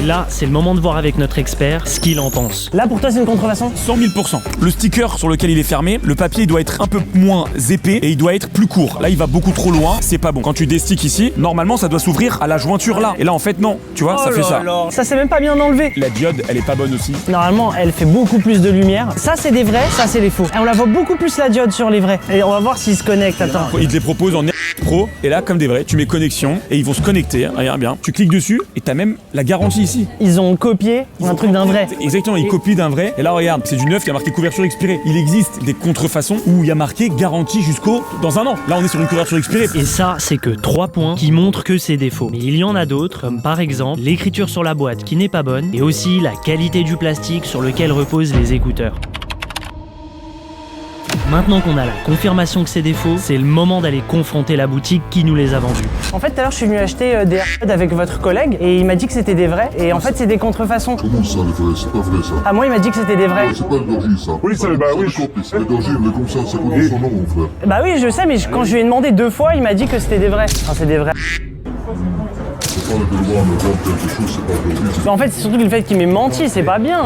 là, c'est le moment de voir avec notre expert ce qu'il en pense. Là, pour toi, c'est une contrefaçon? 100 000%. Le sticker sur lequel il est fermé, le papier il doit être un peu moins épais et il doit être plus court. Là, il va beaucoup trop loin, c'est pas bon. Quand tu destiques ici, normalement, ça doit s'ouvrir à la jointure là. Et là, en fait, non. Tu vois, ça fait ça. Ça c'est même pas bien enlevé. La diode, elle est pas bonne aussi. Normalement, elle fait beaucoup plus de lumière. Ça, c'est des vrais, ça, c'est les faux. Et on la voit beaucoup plus la diode sur les vrais. Et on va voir s'ils se connectent. Attends. Il te les propose en Pro et là, comme des vrais, tu mets connexion et ils vont se connecter. Regarde bien. Tu cliques dessus et t'as même la garantie ici. Ils ont copié un truc d'un vrai. Exactement, ils copient d'un vrai. Et là, regarde, c'est du neuf qui a marqué couverture expirée. Il existe des contrefaçons où il y a marqué garantie jusqu'au dans un an. Là, on est sur une couverture expirée. Et ça, c'est que 3 points qui montrent que c'est des faux. Mais il y en a d'autres, comme par exemple l'écriture sur la boîte qui n'est pas bonne, et aussi la qualité du plastique sur lequel reposent les écouteurs. Maintenant qu'on a la confirmation que c'est des faux, c'est le moment d'aller confronter la boutique qui nous les a vendus. En fait, tout à l'heure, je suis venu acheter des AirPods avec votre collègue et il m'a dit que c'était des vrais. Et en fait, c'est des contrefaçons. Comment ça, les vrais? C'est pas vrai, ça. Ah, moi, il m'a dit que c'était des vrais. C'est pas le gorgis, ça. Oui, ça, bah oui. Le gorgis, mais comme ça connaît son nom, mon frère. Bah oui, je sais, mais quand je lui ai demandé 2 fois, il m'a dit que c'était des vrais. Enfin, c'est des vrais. C'est pas le devoir de vendre quelque chose, c'est pas le gorgis. Mais en fait, c'est surtout le fait qu'il m'ait menti, c'est pas bien.